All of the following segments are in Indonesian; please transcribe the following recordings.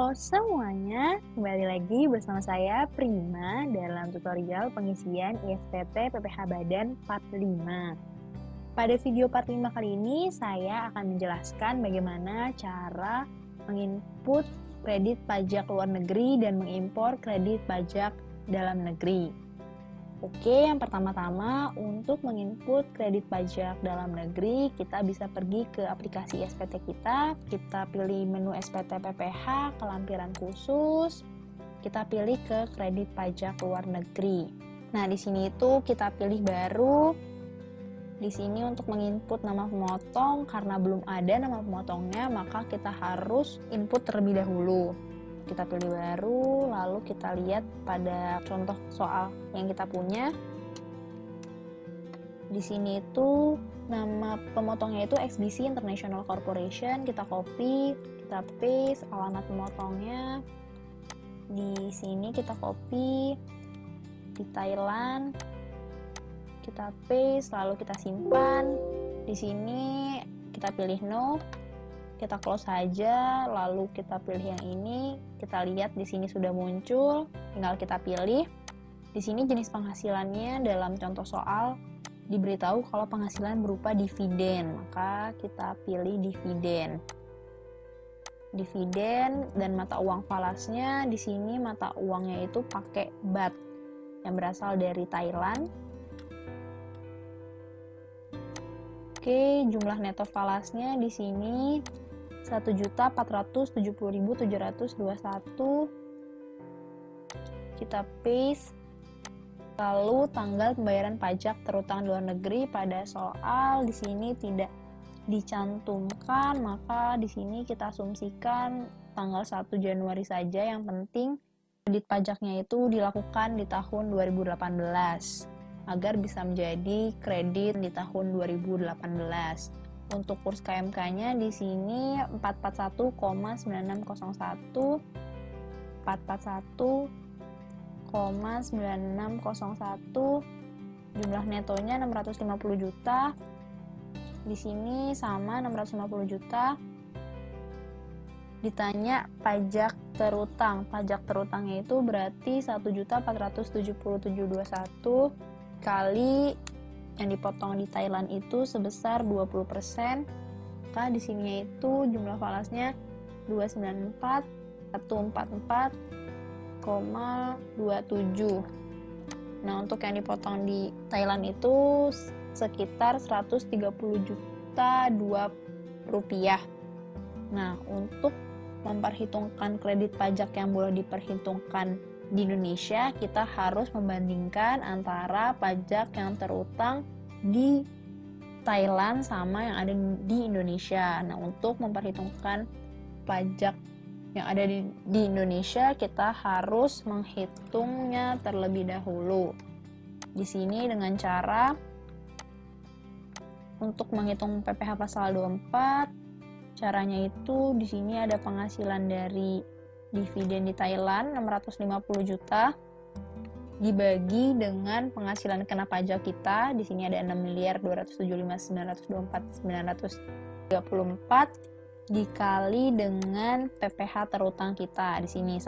Halo semuanya, kembali lagi bersama saya Prima dalam tutorial pengisian ISPT PPH Badan Part 5. Pada video Part 5 kali ini, saya akan menjelaskan bagaimana cara menginput kredit pajak luar negeri dan mengimpor kredit pajak dalam negeri. Oke, yang pertama-tama untuk menginput kredit pajak dalam negeri, kita bisa pergi ke aplikasi SPT kita pilih menu SPT PPH, kelampiran khusus, kita pilih ke kredit pajak luar negeri. Nah, di sini itu kita pilih baru. Di sini untuk menginput nama pemotong, karena belum ada nama pemotongnya, maka kita harus input terlebih dahulu. Kita pilih baru, lalu kita lihat pada contoh soal yang kita punya. Di sini itu nama pemotongnya itu XBC International Corporation, kita copy, kita paste alamat pemotongnya. Di sini kita copy, di Thailand, kita paste, lalu kita simpan. Di sini kita pilih no. Kita close saja, lalu kita pilih yang ini. Kita lihat di sini sudah muncul, tinggal kita pilih. Di sini jenis penghasilannya dalam contoh soal diberitahu kalau penghasilan berupa dividen, maka kita pilih dividen. Dividen dan mata uang falasnya, di sini mata uangnya itu pakai baht yang berasal dari Thailand. Oke, jumlah neto falasnya di sini 1.470.721. Kita paste. Lalu tanggal pembayaran pajak terutang luar negeri pada soal di sini tidak dicantumkan, maka di sini kita asumsikan tanggal 1 Januari saja. Yang penting kredit pajaknya itu dilakukan di tahun 2018 agar bisa menjadi kredit di tahun 2018. Untuk kurs KMK-nya di sini 441,9601, 441,9601, jumlah netonya 650 juta. Di sini sama 650 juta. Ditanya pajak terutang. Pajak terutangnya itu berarti 1.477.21 kali yang dipotong di Thailand itu sebesar 20%. Maka di sini itu jumlah falasnya 294.144,27. Nah, untuk yang dipotong di Thailand itu sekitar 130 juta rupiah. Nah, untuk memperhitungkan kredit pajak yang boleh diperhitungkan di Indonesia, kita harus membandingkan antara pajak yang terutang di Thailand sama yang ada di Indonesia. Nah, untuk memperhitungkan pajak yang ada di Indonesia, kita harus menghitungnya terlebih dahulu. Di sini dengan cara untuk menghitung PPH pasal 24, caranya itu di sini ada penghasilan dari dividen di Thailand 650 juta dibagi dengan penghasilan kena pajak kita. Di sini ada 6.275.924 dikali dengan PPH terutang kita. Di sini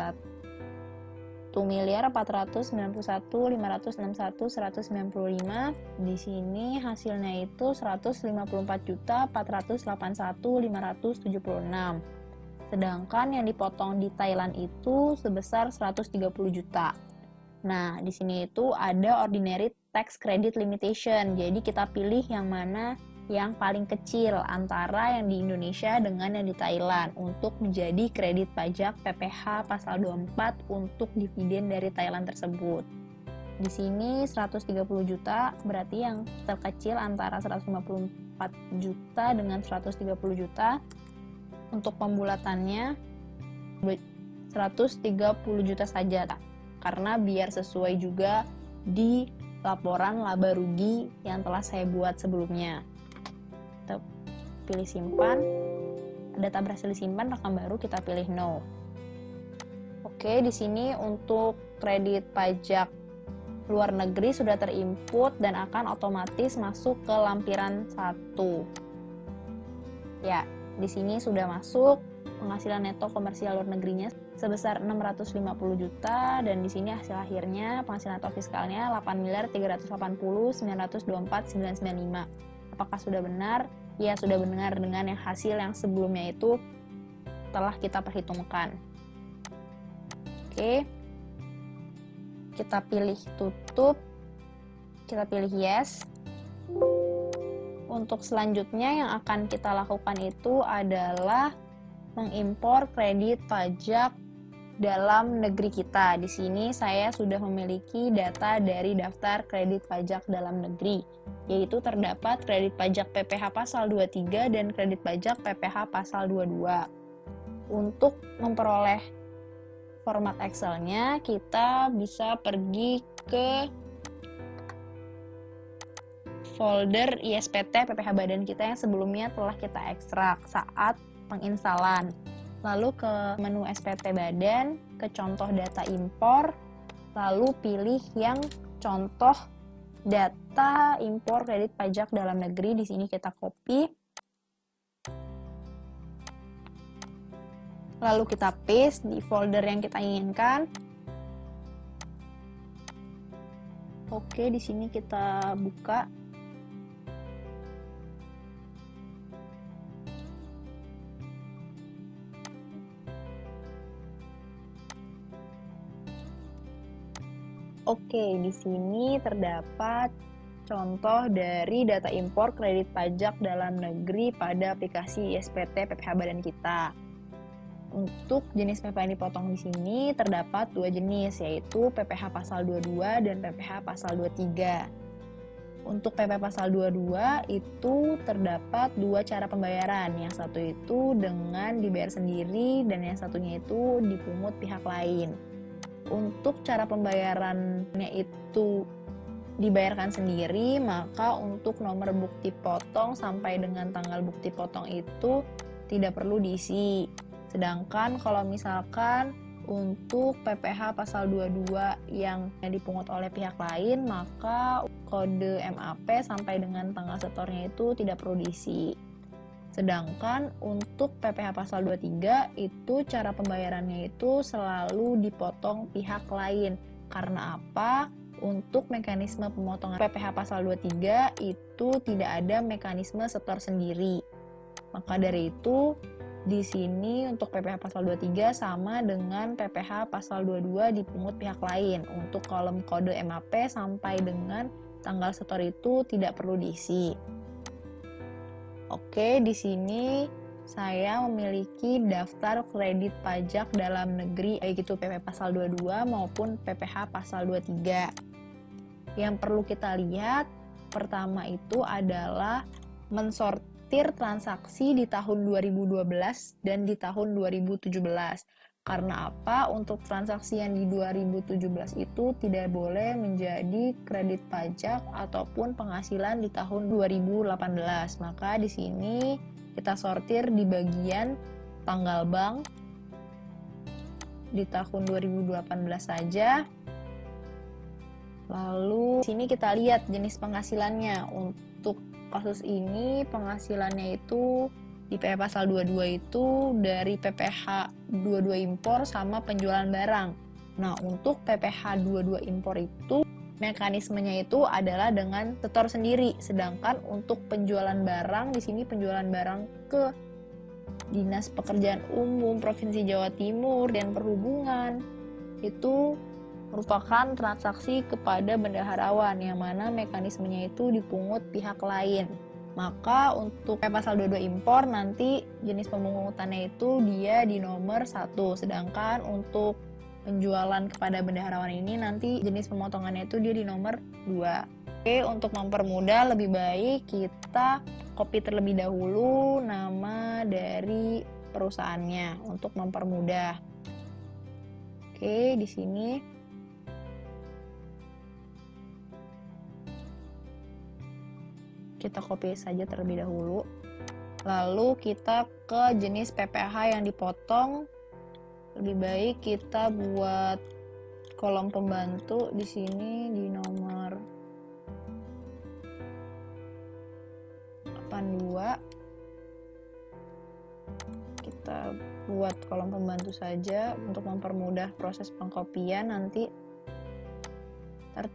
1.491.561.195. Di sini hasilnya itu 154.481.576. Sedangkan yang dipotong di Thailand itu sebesar 130 juta. Nah, di sini itu ada ordinary tax credit limitation. Jadi kita pilih yang mana yang paling kecil antara yang di Indonesia dengan yang di Thailand untuk menjadi kredit pajak PPH pasal 24 untuk dividen dari Thailand tersebut. Di sini 130 juta berarti yang terkecil antara 154 juta dengan 130 juta. Untuk pembulatannya 130 juta saja, karena biar sesuai juga di laporan laba rugi yang telah saya buat sebelumnya. Kita pilih simpan, data berhasil disimpan, rekam baru, kita pilih no. Oke, di sini untuk kredit pajak luar negeri sudah terinput dan akan otomatis masuk ke lampiran 1. Ya, di sini sudah masuk. penghasilan neto komersial luar negerinya sebesar 650 juta, dan di sini hasil akhirnya penghasilan neto fiskalnya 8.380.924.995. Apakah sudah benar? Ya, sudah benar dengan yang hasil yang sebelumnya itu telah kita perhitungkan. Oke. Kita pilih tutup. Kita pilih yes. Untuk selanjutnya yang akan kita lakukan itu adalah mengimpor kredit pajak dalam negeri kita. Di sini saya sudah memiliki data dari daftar kredit pajak dalam negeri, yaitu terdapat kredit pajak PPh pasal 23 dan kredit pajak PPh pasal 22. Untuk memperoleh format Excel-nya, kita bisa pergi ke folder ISPT PPh Badan kita yang sebelumnya telah kita ekstrak saat penginstalan. Lalu ke menu SPT Badan, ke contoh data impor, lalu pilih yang contoh data impor kredit pajak dalam negeri. Di sini kita copy. Lalu kita paste di folder yang kita inginkan. Oke, di sini kita buka. Oke, di sini terdapat contoh dari data impor kredit pajak dalam negeri pada aplikasi ISPT PPh Badan kita. Untuk jenis PPh yang dipotong di sini terdapat dua jenis, yaitu PPh pasal 22 dan PPh pasal 23. Untuk PPh pasal 22 itu terdapat dua cara pembayaran. Yang satu itu dengan dibayar sendiri dan yang satunya itu dipungut pihak lain. Untuk cara pembayarannya itu dibayarkan sendiri, maka untuk nomor bukti potong sampai dengan tanggal bukti potong itu tidak perlu diisi. Sedangkan kalau misalkan untuk PPh pasal 22 yang dipungut oleh pihak lain, maka kode MAP sampai dengan tanggal setornya itu tidak perlu diisi. Sedangkan untuk PPh pasal 23 itu cara pembayarannya itu selalu dipotong pihak lain. Karena apa? Untuk mekanisme pemotongan PPh pasal 23 itu tidak ada mekanisme setor sendiri. Maka dari itu di sini untuk PPh pasal 23 sama dengan PPh pasal 22 dipungut pihak lain. Untuk kolom kode MAP sampai dengan tanggal setor itu tidak perlu diisi. Oke, di sini saya memiliki daftar kredit pajak dalam negeri, baik itu PPh pasal 22 maupun PPh pasal 23. Yang perlu kita lihat, pertama itu adalah mensortir transaksi di tahun 2012 dan di tahun 2017. Karena apa? Untuk transaksi yang di 2017 itu tidak boleh menjadi kredit pajak ataupun penghasilan di tahun 2018. Maka di sini kita sortir di bagian tanggal bank di tahun 2018 saja. Lalu di sini kita lihat jenis penghasilannya. Untuk kasus ini penghasilannya itu di PPh pasal 22 itu dari PPh 22 impor sama penjualan barang. Nah, untuk PPh 22 impor itu mekanismenya itu adalah dengan setor sendiri. Sedangkan untuk penjualan barang, di sini penjualan barang ke Dinas Pekerjaan Umum Provinsi Jawa Timur dan Perhubungan itu merupakan transaksi kepada bendaharawan yang mana mekanismenya itu dipungut pihak lain. Maka untuk pasal 22 impor nanti jenis pemungutannya itu dia di nomor 1. Sedangkan untuk penjualan kepada bendaharawan ini nanti jenis pemotongannya itu dia di nomor 2. Oke, untuk mempermudah lebih baik kita copy terlebih dahulu nama dari perusahaannya untuk mempermudah. Oke, di sini kita copy saja terlebih dahulu. Lalu kita ke jenis PPh yang dipotong. Lebih baik kita buat kolom pembantu di sini di nomor 82. Kita buat kolom pembantu saja untuk mempermudah proses pengkopian. Nanti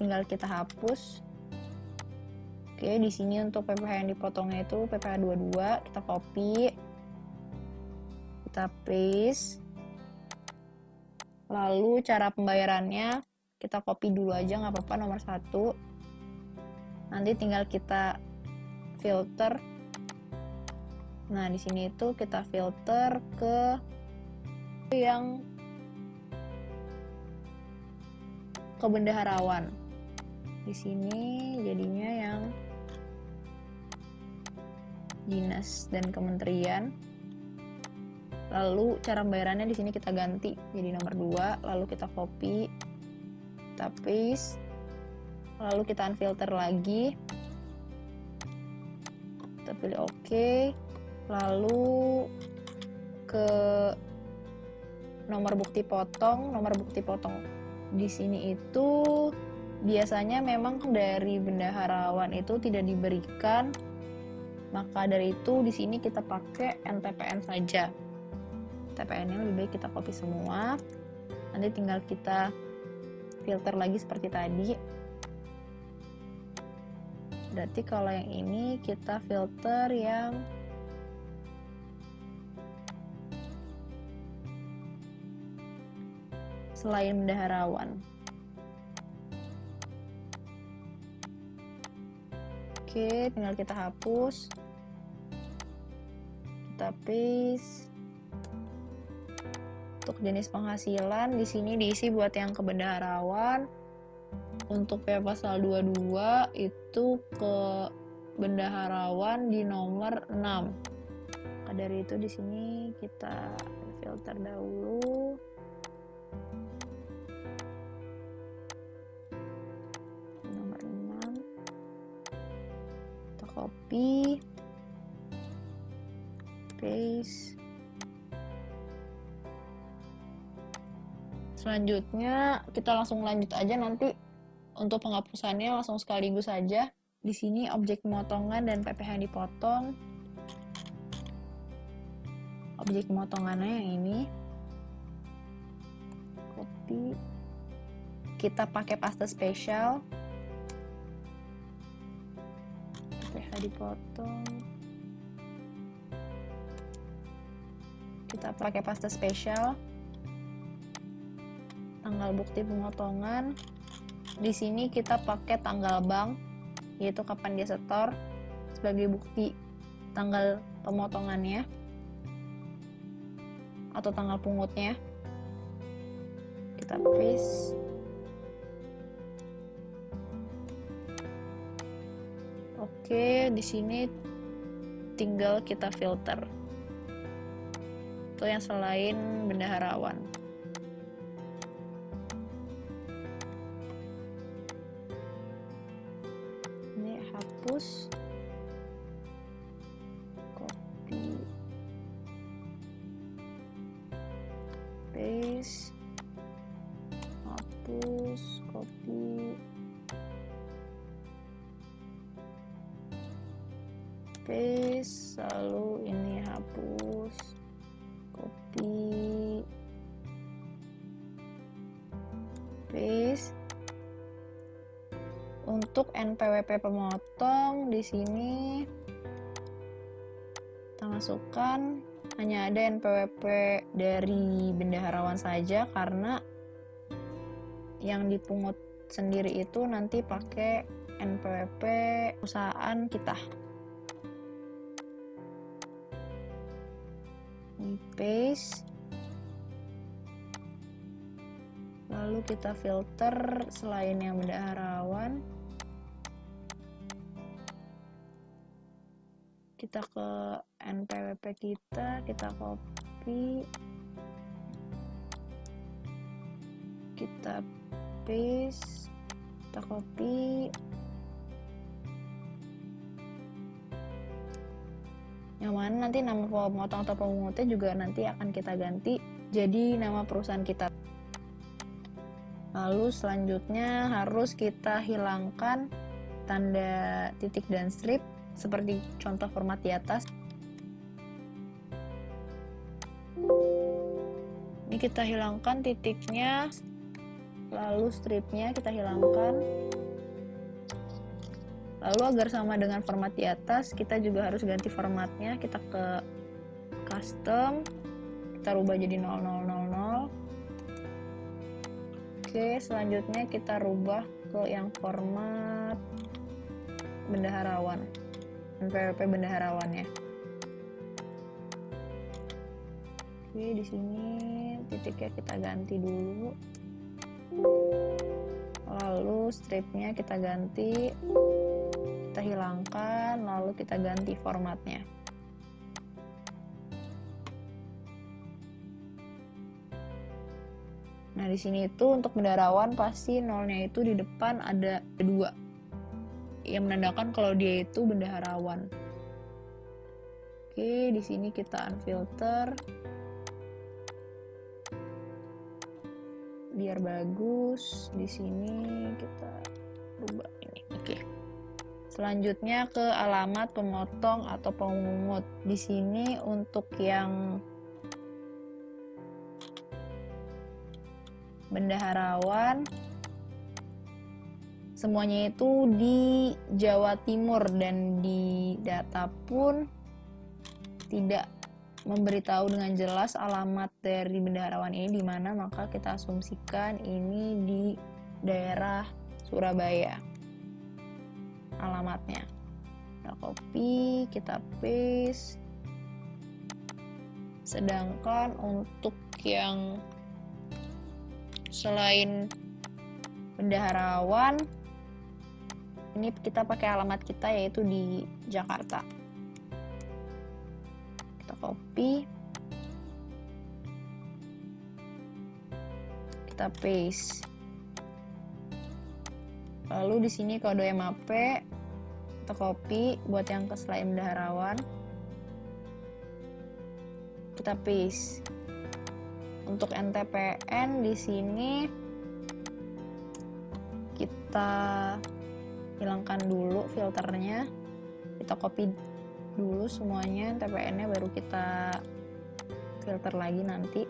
tinggal kita hapus. Oke, di sini untuk PPH yang dipotongnya itu PPH 22, kita copy, kita paste. Lalu cara pembayarannya kita copy dulu aja, nggak apa-apa, nomor 1. Nanti tinggal kita filter. Nah, di sini itu kita filter ke yang ke bendaharawan. Di sini jadinya yang dinas dan kementerian. Lalu cara pembayarannya di sini kita ganti jadi nomor 2, lalu kita copy, kita paste, lalu kita unfilter lagi, kita pilih OK, lalu ke nomor bukti potong. Nomor bukti potong di sini itu biasanya memang dari bendaharawan itu tidak diberikan, maka dari itu di sini kita pakai NTPN saja. TPN-nya lebih baik kita copy semua. Nanti tinggal kita filter lagi seperti tadi. Berarti kalau yang ini kita filter yang selain bendaharawan. Oke, tinggal kita hapus. Kita paste. Untuk jenis penghasilan di sini diisi buat yang ke bendaharawan. Untuk pasal 22 itu ke bendaharawan di nomor 6. Maka dari itu di sini kita filter dahulu. Nomor 6. Kita copy. Paste. Selanjutnya kita langsung lanjut aja, nanti untuk penghapusannya langsung sekaligus saja. Di sini objek pemotongan dan PPH yang dipotong. Objek pemotongannya yang ini. Copy. Kita pakai paste spesial. PPH dipotong. Kita pakai paste spesial. Tanggal bukti pemotongan. Di sini kita pakai tanggal bank, yaitu kapan dia setor sebagai bukti tanggal pemotongannya atau tanggal pungutnya. Kita paste. Oke, di sini tinggal kita filter. Itu yang selain bendaharawan. Hapus, copy, paste, hapus, copy, paste, lalu ini hapus, copy, paste. Untuk NPWP pemotong di sini kita masukkan hanya ada NPWP dari bendaharawan saja, karena yang dipungut sendiri itu nanti pakai NPWP perusahaan kita. Ini paste. Lalu kita filter selain yang bendaharawan. Kita ke NPWP kita copy, kita paste, kita copy. Yang mana nanti nama pemotong atau pemungutnya juga nanti akan kita ganti jadi nama perusahaan kita. Lalu selanjutnya harus kita hilangkan tanda titik dan strip seperti contoh format di atas. Ini kita hilangkan titiknya, lalu stripnya kita hilangkan. Lalu agar sama dengan format di atas, kita juga harus ganti formatnya. Kita ke custom, kita rubah jadi 0000. Oke, selanjutnya kita rubah ke yang format bendaharawan, NPWP bendaharawan ya. Oke, di sini titiknya kita ganti dulu. Lalu stripnya kita ganti, kita hilangkan, lalu kita ganti formatnya. Nah, di sini itu untuk bendaharawan pasti nolnya itu di depan ada 2 yang menandakan kalau dia itu bendaharawan. Oke, di sini kita unfilter biar bagus. Di sini kita rubah ini. Oke. Selanjutnya ke alamat pemotong atau pemungut. Di sini untuk yang bendaharawan semuanya itu di Jawa Timur, dan di data pun tidak memberitahu dengan jelas alamat dari bendaharawan ini di mana, maka kita asumsikan ini di daerah Surabaya alamatnya. Kita copy, kita paste. Sedangkan untuk yang selain bendaharawan, ini kita pakai alamat kita yaitu di Jakarta. Kita copy, kita paste. Lalu di sini kode MAP kita copy buat yang ke selain bendaharawan, kita paste. Untuk NTPN di sini kita hilangkan dulu filternya, kita copy dulu semuanya NTPN-nya, baru kita filter lagi nanti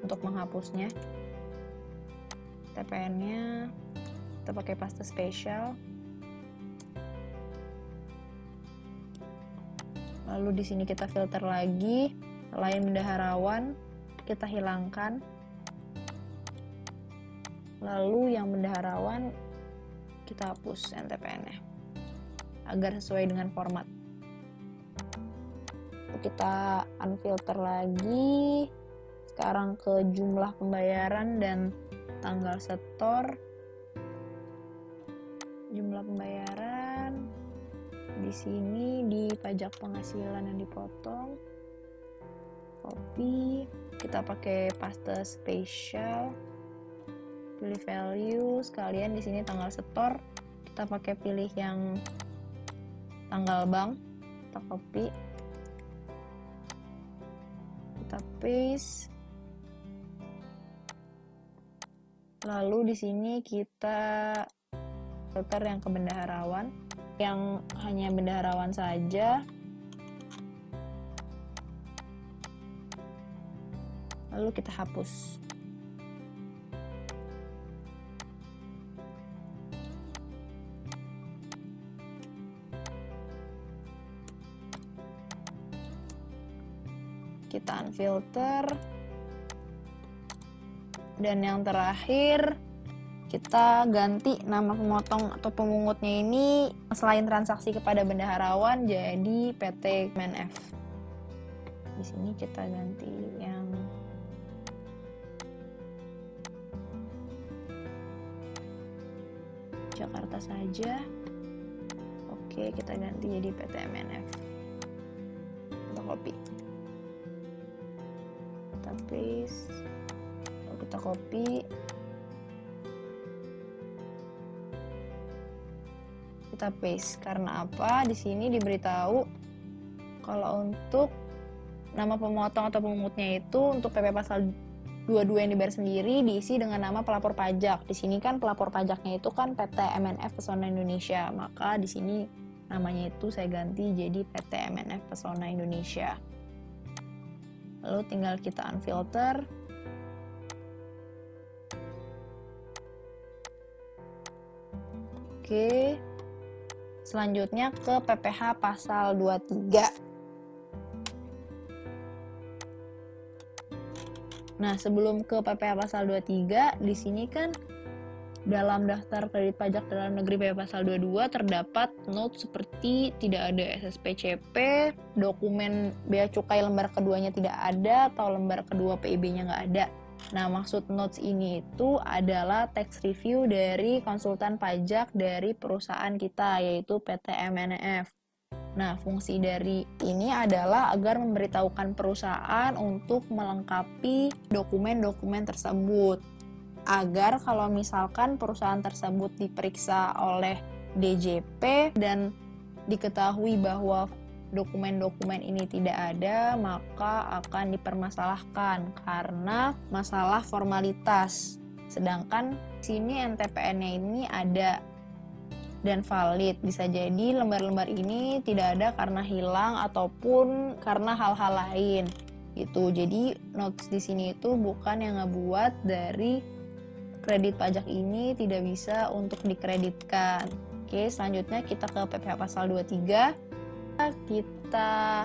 untuk menghapusnya. NTPN-nya kita pakai paste spesial. Lalu di sini kita filter lagi, selain bendaharawan kita hilangkan. Lalu yang bendaharawan kita hapus NTPN-nya agar sesuai dengan format. Kita unfilter lagi. Sekarang ke jumlah pembayaran dan tanggal setor. Jumlah pembayaran di sini di pajak penghasilan yang dipotong. Copy, kita pakai paste spesial. Pilih value, sekalian di sini tanggal setor kita pakai pilih yang tanggal bank, kita copy, kita paste. Lalu di sini kita filter yang ke bendaharawan, yang hanya bendaharawan saja. Lalu kita hapus. Kita unfilter. Dan yang terakhir kita ganti nama pemotong atau pemungutnya ini selain transaksi kepada bendaharawan jadi PT MNF. Di sini kita ganti yang Jakarta saja. Oke, kita ganti jadi PT MNF. Kita copy. Kita paste. Lalu kita copy. Kita paste. Karena apa? Di sini diberitahu kalau untuk nama pemotong atau pemungutnya itu untuk PP pasal 22 yang dibayar sendiri diisi dengan nama pelapor pajak. Di sini kan pelapor pajaknya itu kan PT MNF Pesona Indonesia. Maka di sini namanya itu saya ganti jadi PT MNF Pesona Indonesia. Lalu tinggal kita unfilter. Oke. Selanjutnya ke PPh pasal 23. Nah, sebelum ke PPh pasal 23, di sini kan dalam daftar kredit pajak dalam negeri PPh pasal 22 terdapat note seperti tidak ada SSPCP, dokumen bea cukai lembar keduanya tidak ada, atau lembar kedua PIB-nya nggak ada. Nah, maksud notes ini itu adalah tax review dari konsultan pajak dari perusahaan kita, yaitu PT MNF. Nah, fungsi dari ini adalah agar memberitahukan perusahaan untuk melengkapi dokumen-dokumen tersebut. Agar kalau misalkan perusahaan tersebut diperiksa oleh DJP dan diketahui bahwa dokumen-dokumen ini tidak ada, maka akan dipermasalahkan karena masalah formalitas. Sedangkan sini NTPN-nya ini ada dan valid. Bisa jadi lembar-lembar ini tidak ada karena hilang ataupun karena hal-hal lain. Gitu. Jadi notes di sini itu bukan yang ngebuat dari kredit pajak ini tidak bisa untuk dikreditkan. Oke, selanjutnya kita ke PPh pasal 23. Kita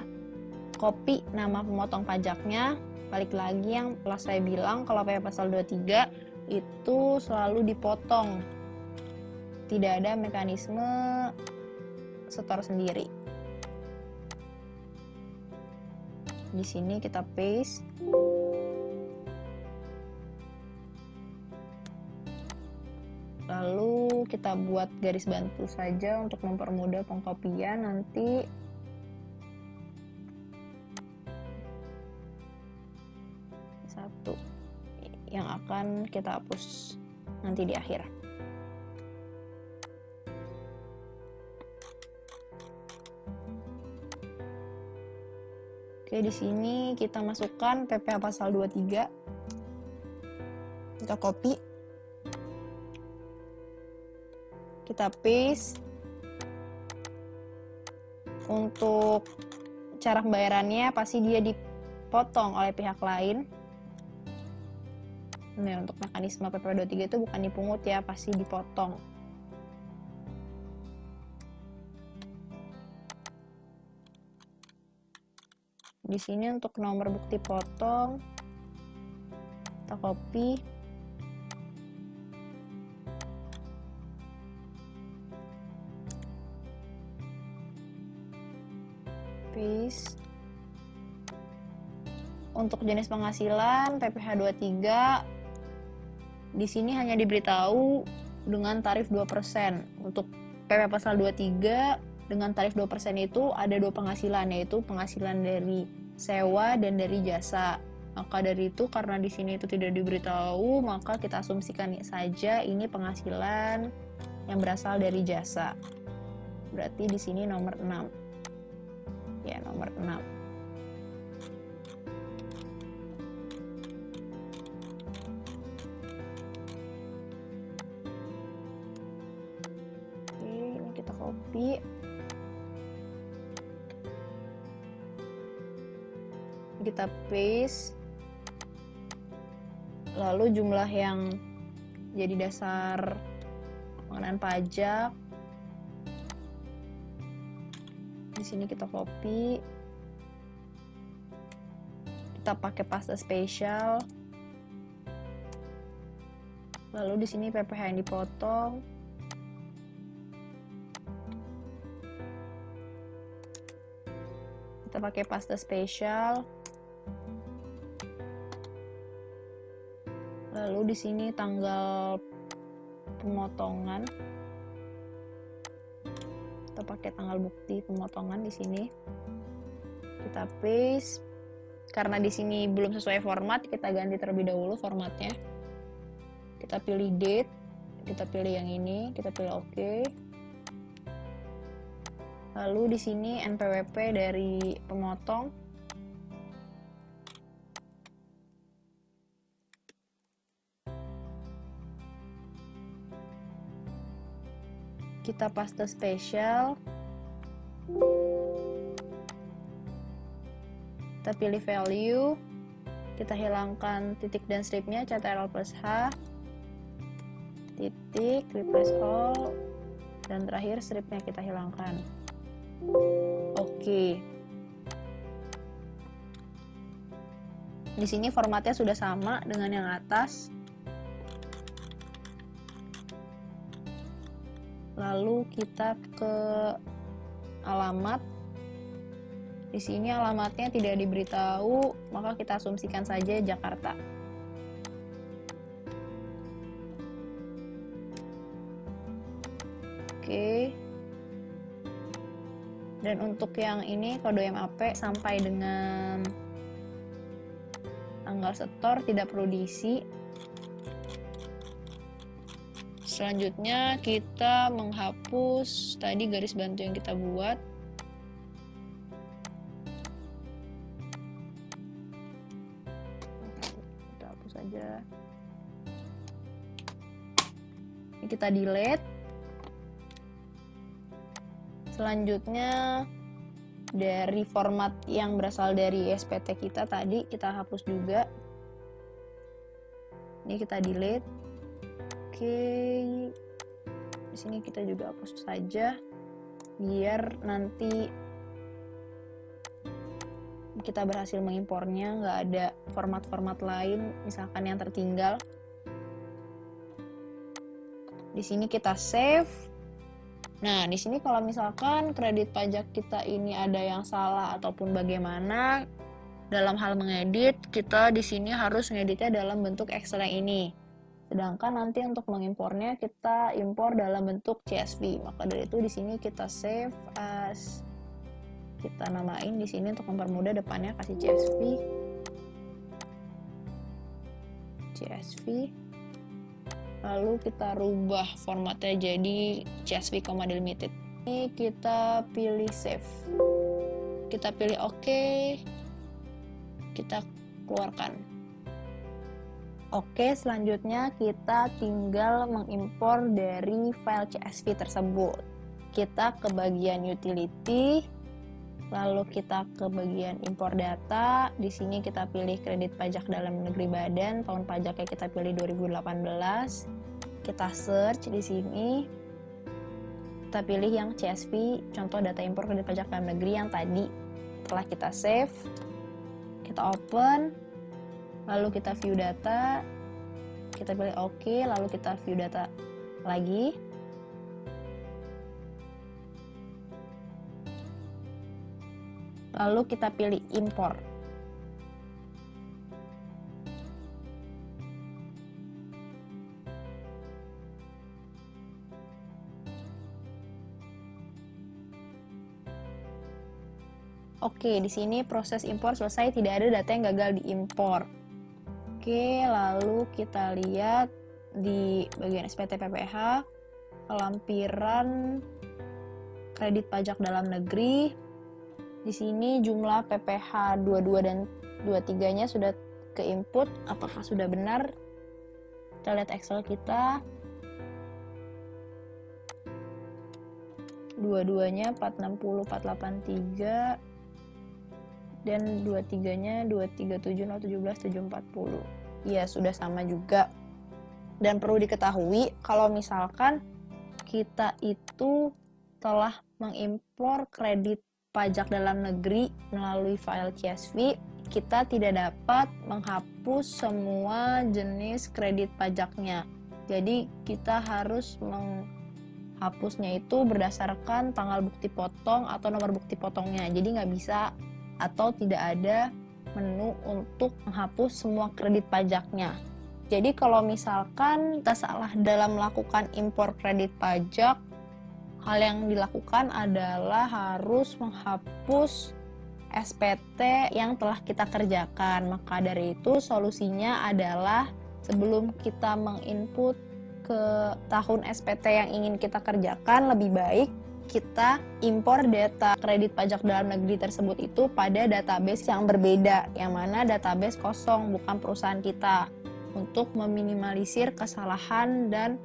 copy nama pemotong pajaknya. Balik lagi yang telah saya bilang, kalau PPh pasal 23 itu selalu dipotong. Tidak ada mekanisme setor sendiri. Di sini kita paste. Lalu kita buat garis bantu saja untuk mempermudah pengkopian nanti. Satu yang akan kita hapus nanti di akhir. Oke, di sini kita masukkan PPh pasal 23. Kita copy. Kita paste. Untuk cara pembayarannya pasti dia dipotong oleh pihak lain. Nah, untuk mekanisme PPh 23 itu bukan dipungut ya, pasti dipotong. Di sini untuk nomor bukti potong, kita copy. Paste. Untuk jenis penghasilan PPh 23 di sini hanya diberitahu dengan tarif 2%. Untuk PPh pasal 23 dengan tarif 2% itu ada dua penghasilan, yaitu penghasilan dari sewa dan dari jasa. Maka dari itu karena di sini itu tidak diberitahu, maka kita asumsikan saja ini penghasilan yang berasal dari jasa. Berarti di sini nomor 6. Ya, nomor 6. Oke, ini kita copy. Kita paste. Lalu jumlah yang jadi dasar pengenaan pajak di sini kita copy. Kita pakai paste spesial. Lalu di sini PPh yang dipotong. Kita pakai paste spesial. Lalu di sini tanggal pemotongan. Kita pakai tanggal bukti pemotongan di sini. Kita paste. Karena di sini belum sesuai format, kita ganti terlebih dahulu formatnya. Kita pilih date, kita pilih yang ini, kita pilih OK. Lalu di sini NPWP dari pemotong. Kita paste spesial. Kita pilih value. Kita hilangkan titik dan stripnya, Ctrl+H. Titik, replace all. Dan terakhir stripnya kita hilangkan. Oke. Di sini formatnya sudah sama dengan yang atas. Lalu kita ke alamat. Di sini alamatnya tidak diberitahu, maka kita asumsikan saja Jakarta. Oke. Dan untuk yang ini kode MAP sampai dengan tanggal setor tidak perlu diisi. Selanjutnya kita menghapus tadi garis bantu yang kita buat. Kita hapus saja. Ini kita delete. Selanjutnya dari format yang berasal dari SPT kita tadi kita hapus juga. Ini kita delete. Oke. Di sini kita juga hapus saja biar nanti kita berhasil mengimpornya, nggak ada format-format lain misalkan yang tertinggal. Di sini kita save. Nah, di sini kalau misalkan kredit pajak kita ini ada yang salah ataupun bagaimana dalam hal mengedit, kita di sini harus ngeditnya dalam bentuk Excel yang ini. Sedangkan nanti untuk mengimpornya kita impor dalam bentuk CSV. Maka dari itu di sini kita save as, kita namain di sini untuk mempermudah depannya kasih CSV. Lalu kita rubah formatnya jadi CSV, delimited. Ini kita pilih save. Kita pilih OK. Kita keluarkan. Oke, selanjutnya kita tinggal mengimpor dari file CSV tersebut. Kita ke bagian utility, lalu kita ke bagian impor data. Di sini kita pilih kredit pajak dalam negeri badan, tahun pajaknya kita pilih 2018. Kita search di sini. Kita pilih yang CSV, contoh data impor kredit pajak dalam negeri yang tadi telah kita save. Kita open, lalu kita view data. Kita pilih OK, lalu kita view data lagi. Lalu kita pilih impor. Oke, di sini proses impor selesai, tidak ada data yang gagal diimpor. Oke, lalu kita lihat di bagian SPT PPH, lampiran kredit pajak dalam negeri. Di sini jumlah PPH 22 dan 23-nya sudah ke input. Apakah sudah benar? Kita lihat Excel kita. Dua-duanya 460, 483. Dan 23-nya 237, 017, 740. Ya, sudah sama juga. Dan perlu diketahui kalau misalkan kita itu telah mengimpor kredit pajak dalam negeri melalui file CSV, kita tidak dapat menghapus semua jenis kredit pajaknya. Jadi kita harus menghapusnya itu berdasarkan tanggal bukti potong atau nomor bukti potongnya. Jadi nggak bisa atau tidak ada menu untuk menghapus semua kredit pajaknya. Jadi kalau misalkan kita salah dalam melakukan impor kredit pajak, hal yang dilakukan adalah harus menghapus SPT yang telah kita kerjakan. Maka dari itu solusinya adalah sebelum kita menginput ke tahun SPT yang ingin kita kerjakan, lebih baik kita impor data kredit pajak dalam negeri tersebut itu pada database yang berbeda, yang mana database kosong, bukan perusahaan kita, untuk meminimalisir kesalahan dan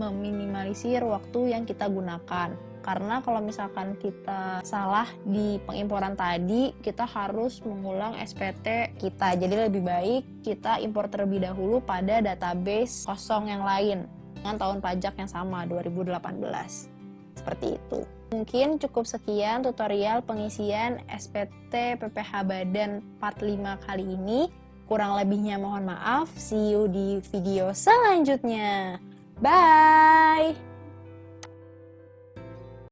meminimalisir waktu yang kita gunakan. Karena kalau misalkan kita salah di pengimporan tadi, kita harus mengulang SPT kita. Jadi lebih baik kita impor terlebih dahulu pada database kosong yang lain dengan tahun pajak yang sama, 2018. Seperti itu. Mungkin cukup sekian tutorial pengisian SPT PPH Badan part 5 kali ini. Kurang lebihnya mohon maaf. See you di video selanjutnya. Bye!